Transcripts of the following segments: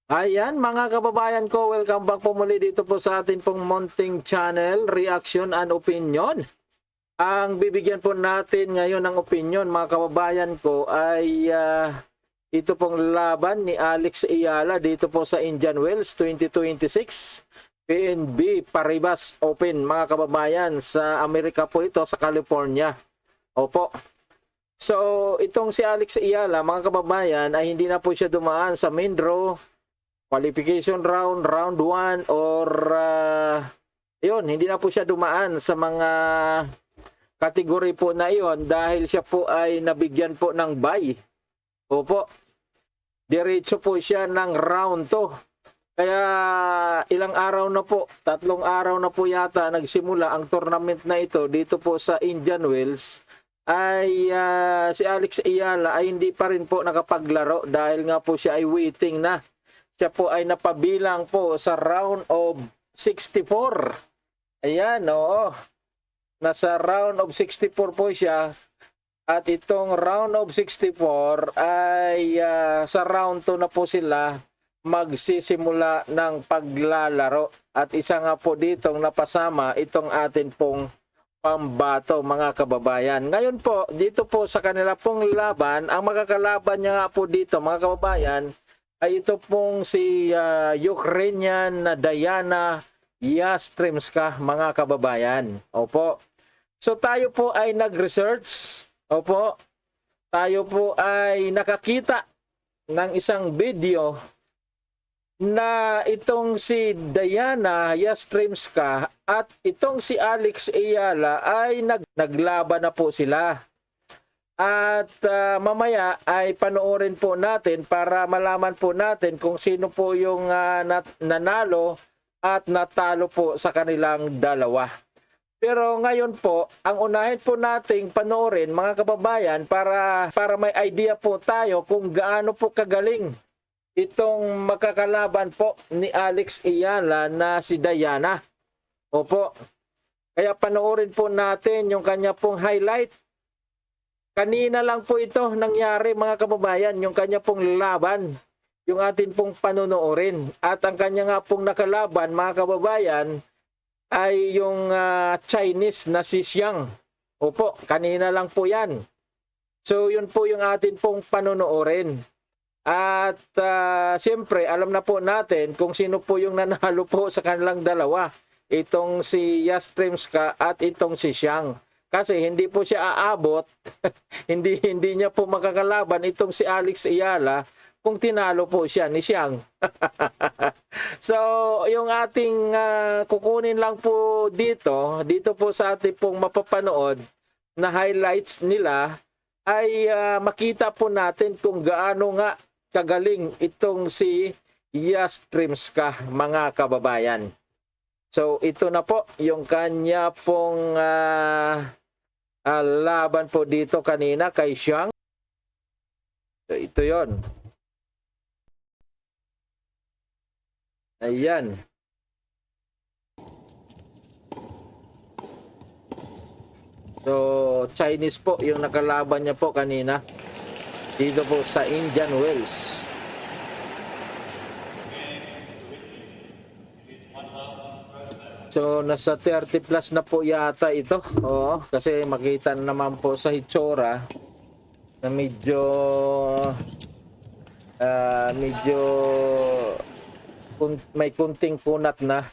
Ayan mga kababayan ko, welcome back po muli dito po sa atin pong Munting Channel, Reaction and Opinion. Ang bibigyan po natin ngayon ng opinion mga kababayan ko ay ito pong laban ni Alex Ayala dito po sa Indian Wells 2026 PNB Paribas Open mga kababayan, sa Amerika po ito, sa California. Opo. So itong si Alex Ayala mga kababayan ay hindi na po siya dumaan sa main draw, qualification round, round 1 or yun, hindi na po siya dumaan sa mga kategory po na iyon dahil siya po ay nabigyan po ng bye. Opo. Diretso po siya ng round 2. Kaya ilang araw na po, 3 araw na po yata nagsimula ang tournament na ito dito po sa Indian Wells, ay si Alex Ayala ay hindi pa rin po nakapaglaro dahil nga po siya ay waiting na. Siya po ay napabilang po sa round of 64. Ayan, oo. Nasa round of 64 po siya. At itong round of 64 ay sa round 2 na po sila magsisimula ng paglalaro. At isa nga po ditong napasama itong atin pong pambato mga kababayan. Ngayon po, dito po sa kanila pong laban, ang makakalaban niya nga po dito mga kababayan, ay ito pong si Ukrainian na Diana Yastremska mga kababayan. Opo. So tayo po ay nag-research. Opo. Tayo po ay nakakita ng isang video na itong si Diana Yastremska at itong si Alex Ayala ay naglaban na po sila. At mamaya ay panoorin po natin para malaman po natin kung sino po yung nanalo at natalo po sa kanilang dalawa. Pero ngayon po, ang unahin po nating panoorin mga kababayan para may idea po tayo kung gaano po kagaling itong makakalaban po ni Alex Ayala na si Diana. Opo. Kaya panoorin po natin yung kanya pong highlight. Kanina lang po ito nangyari mga kababayan, yung kanya pong laban, yung atin pong panonoorin. At ang kanya nga pong nakalaban mga kababayan ay yung Chinese na si Xiang. Opo, kanina lang po yan. So yun po yung atin pong panonoorin. At siyempre alam na po natin kung sino po yung nanalo po sa kanilang dalawa. Itong si Yastremska at itong si Xiang. Kasi hindi po siya aabot, hindi niya po makakalaban itong si Alex Ayala kung tinalo po siya ni Xiang. So, yung ating kukunin lang po dito po sa ating pong mapapanood na highlights nila ay makita po natin kung gaano nga kagaling itong si Yastremska mga kababayan. So, ito na po yung kanya pong laban po dito kanina kay Xiang. So, ito yon. Ayan. So, Chinese po yung nakalaban niya po kanina dito po sa Indian Wells. So, nasa 30 plus na po yata ito. Oo, kasi makita naman po sa hitsura na medyo may kunting kunat na.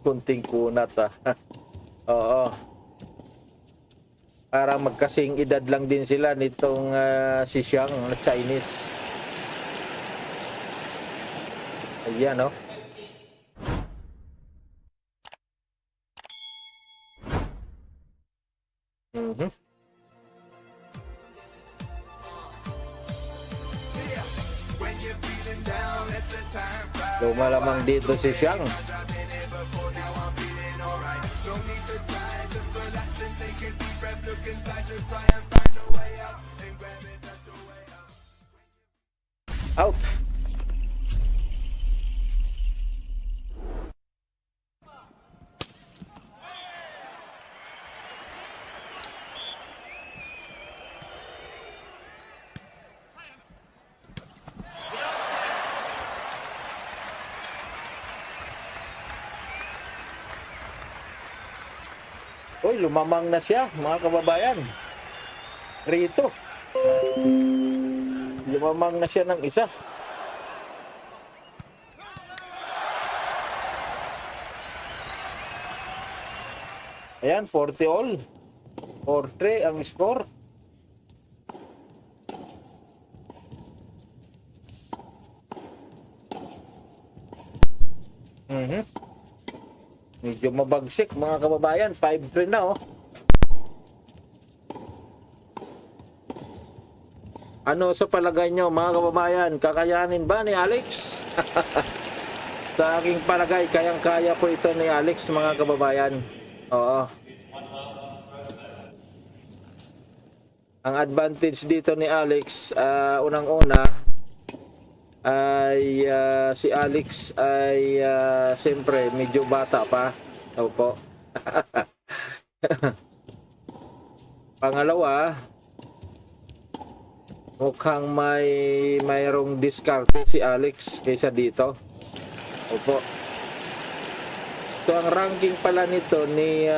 Kunting kunat Oo. Parang magkasing edad lang din sila nitong si Xiang na Chinese. Ayan, oh. So malamang dito si Xiang. Out. Uy, lumamang na siya, mga kababayan. Rito. Lumamang na siya ng isa. Ayan, 40 all. 4-3 ang score. Medyo mabagsik mga kababayan. 5-3 na oh. Ano sa palagay nyo mga kababayan? Kakayanin ba ni Alex? Sa aking palagay, kayang-kaya po ito ni Alex mga kababayan. Oo. Ang advantage dito ni Alex, unang-una, ay si Alex ay siyempre medyo bata pa. Opo. Pangalawa, mukhang mayroong diskarte si Alex kaysa dito. Opo. Ito ang ranking pala nito ni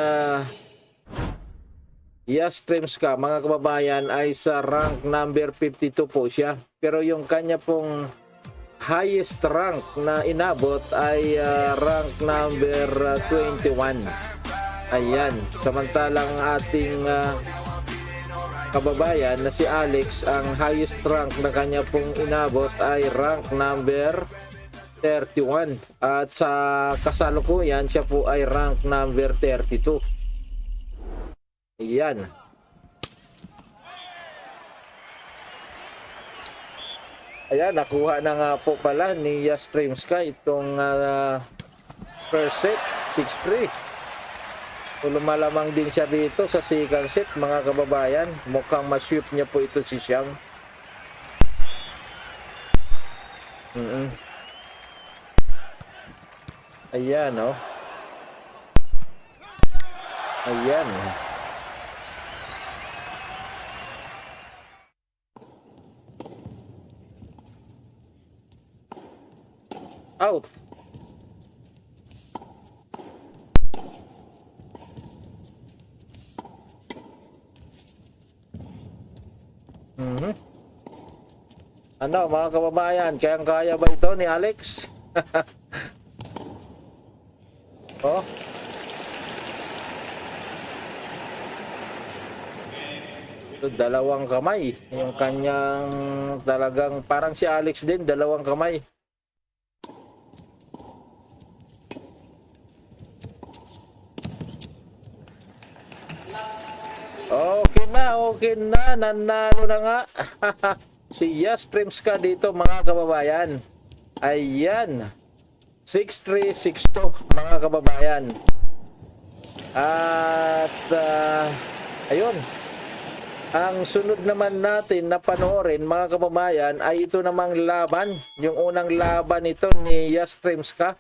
Yastrzemska mga kababayan ay sa rank number 52 po siya. Pero yung kanya pong highest rank na inabot ay rank number 21. Ayan. Samantalang ating kababayan na si Alex, ang highest rank na kanya pong inabot ay rank number 31. At sa kasalukuyan, siya po ay rank number 32. Ayan. Ayan, nakuha na nga po pala ni Yastrzemska itong first set, 6-3. So, lumalamang din siya dito sa second set, mga kababayan. Mukhang ma-sweep niya po ito si Xiang. Ayan, oh. Ayan. Out. Ano mga kababayan, kayang-kaya ba ito ni Alex? Oh. Ito, dalawang kamay. Yung kanyang talagang parang si Alex din, dalawang kamay. Okay na, nanalo na nga. Si Yastrzemska dito mga kababayan. Ayan. 6-3, 6-2 mga kababayan. At ayun. Ang sunod naman natin na panoorin mga kababayan ay ito namang laban. Yung unang laban ito ni Yastrzemska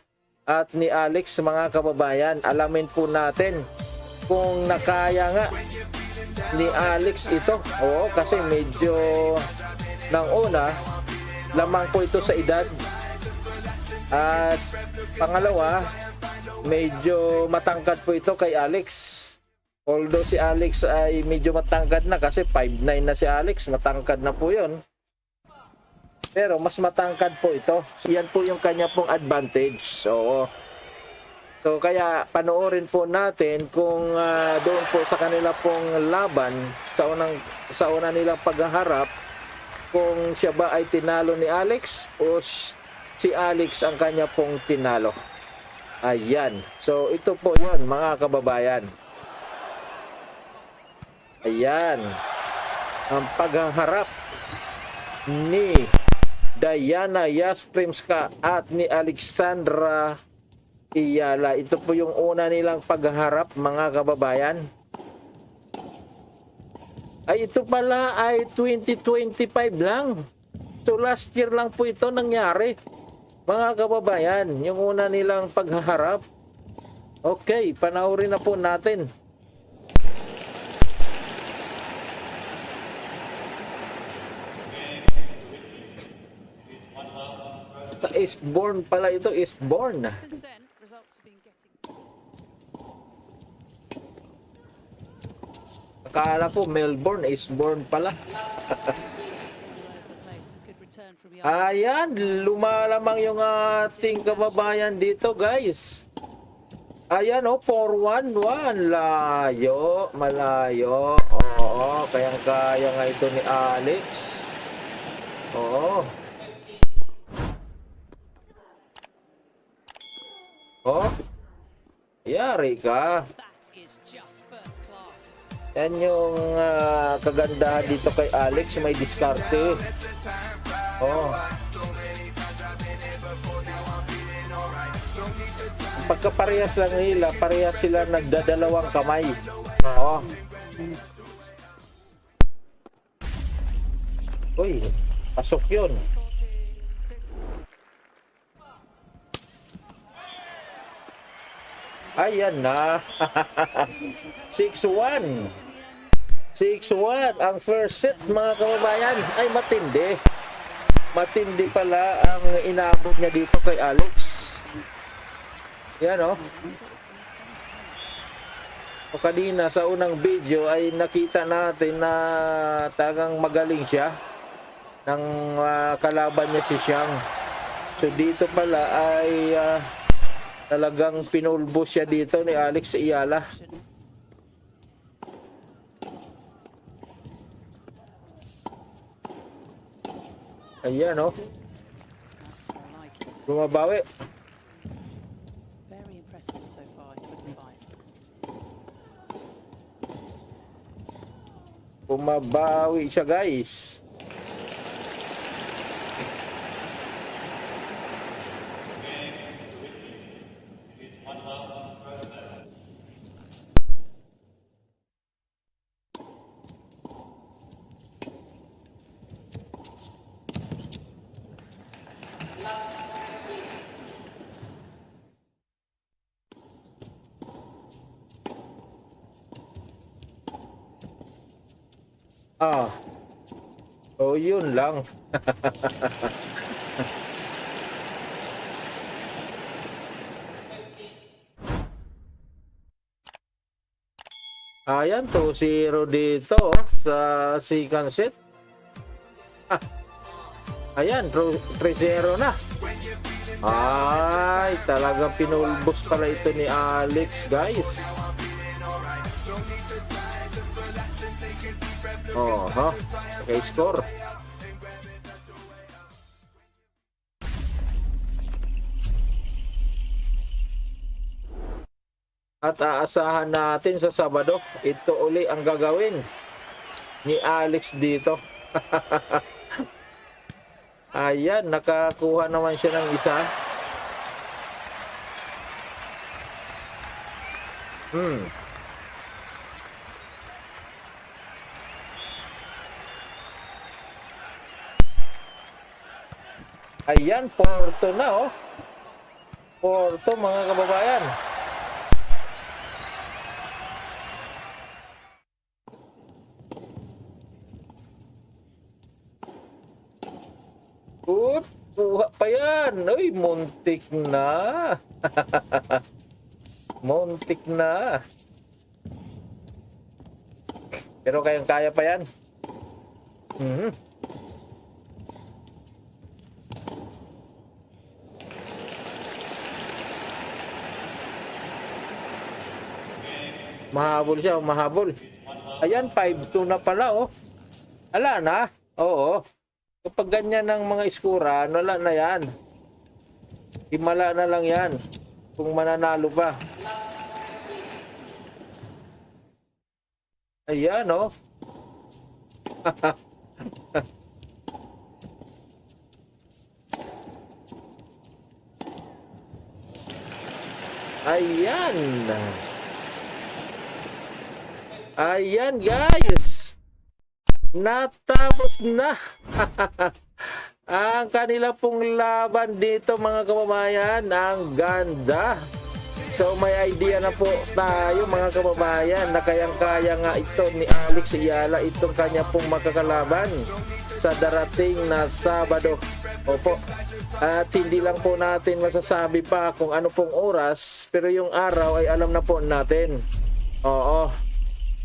at ni Alex mga kababayan. Alamin po natin kung nakaya nga ni Alex ito. Oo, kasi medyo nang una, lamang po ito sa edad. At pangalawa, medyo matangkad po ito kay Alex. Although si Alex ay medyo matangkad na kasi 5'9 na si Alex, matangkad na po yun. Pero mas matangkad po ito. So, yan po yung kanya pong advantage. So kaya panoorin po natin kung doon po sa kanila pong laban, sa unang nilang paghaharap, kung siya ba ay tinalo ni Alex o si Alex ang kanya pong tinalo. Ayan. So ito po yun mga kababayan. Ayan. Ang paghaharap ni Diana Yastrzemska at ni Alexandra Iyala. Ito po yung una nilang pagharap mga kababayan. Ay ito pala ay 2025 lang. So last year lang po ito nangyari. Mga kababayan, yung una nilang pagharap. Okay, panoorin na po natin. Sa Eastbourne pala ito, Eastbourne. Akala ko Melbourne is born pala. Ayan, lumalamang yung ating kababayan dito, guys. Ayan, 4-1-1. Layo, malayo. Oo, kayang-kaya nga ito ni Alex. Oo. Oh, yari ka. Yan yung kagandahan dito kay Alex, may diskarte. Oh. Pagkaparehas lang nila, parehas sila nagdadalawang kamay. Oo. Uy, pasok yun. Ayan na. 6-1. 6-1. Ang first set, mga kababayan, ay matindi. Matindi pala ang inabot niya dito kay Alex. Yan, oh. O kanina sa unang video ay nakita natin na talagang magaling siya ng kalaban niya si Xiang. So dito pala ay talagang pinulbos siya dito ni Alex Ayala. Ayan, oh. Bumabawi. Very impressive so far in 25. Bumabawi siya, guys. Oh, yun lang. Ayan, 2-0 dito sa second set. Ayan, 3-0 na. Ay, talagang pinulbos pala ito ni Alex, guys. Oh, ha? Okay, score. At aasahan natin sa Sabado, ito uli ang gagawin ni Alex dito. Ayan, nakakuha naman siya ng isa. Ayan, Porto na, oh. Porto, mga kababayan. Kuha pa yan. Uy, muntik na. Muntik na. Pero kayang-kaya pa yan. Mahabol siya, mahabol. Ayan, 5-2 na pala, oh. Ala na. Oo. Kapag ganyan ng mga iskura, wala na yan. Himala na lang yan. Kung mananalo pa. Ayan, oh. Ayan. Ayan, guys. Natapos na. Ang kanila pong laban dito, mga kababayan. Ang ganda. So may idea na po tayo, mga kababayan, na kayang-kaya nga ito ni Alex Ayala, itong kanya pong makakalaban sa darating na Sabado. Opo. At hindi lang po natin masasabi pa kung ano pong oras, pero yung araw ay alam na po natin. Oo.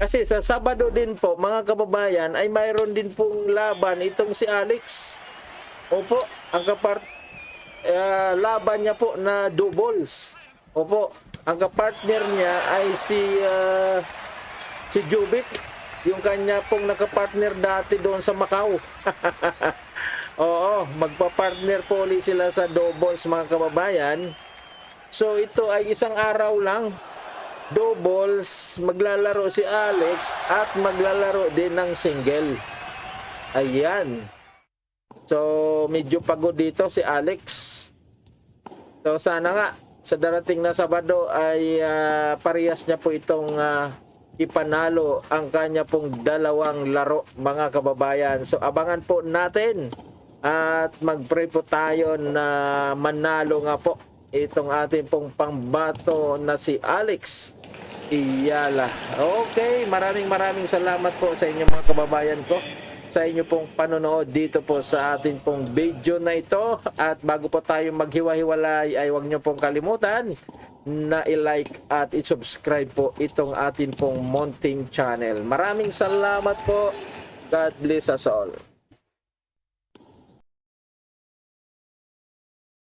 Kasi sa Sabado din po, mga kababayan, ay mayroon din pong laban itong si Alex. Opo, ang laban niya po na doubles. Opo, ang kapartner niya ay si Jubik, yung kanya pong nakapartner dati doon sa Macau. Oo, magpa-partner po ulit sila sa doubles, mga kababayan. So ito ay isang araw lang. Doubles, maglalaro si Alex at maglalaro din ng single. Ayan. So, medyo pagod dito si Alex. So, sana nga sa darating na Sabado ay parehas niya po itong ipanalo ang kanya pong dalawang laro, mga kababayan. So, abangan po natin at mag-pray po tayo na manalo nga po itong ating pong pangbato na si Alex Iyala. Okay, maraming salamat po sa inyo mga kababayan ko, sa inyo pong panonood dito po sa atin pong video na ito. At bago po tayo maghiwa-hiwalay ay huwag nyo pong kalimutan na i-like at i-subscribe po itong atin pong Monting Channel. Maraming salamat po. God bless us all.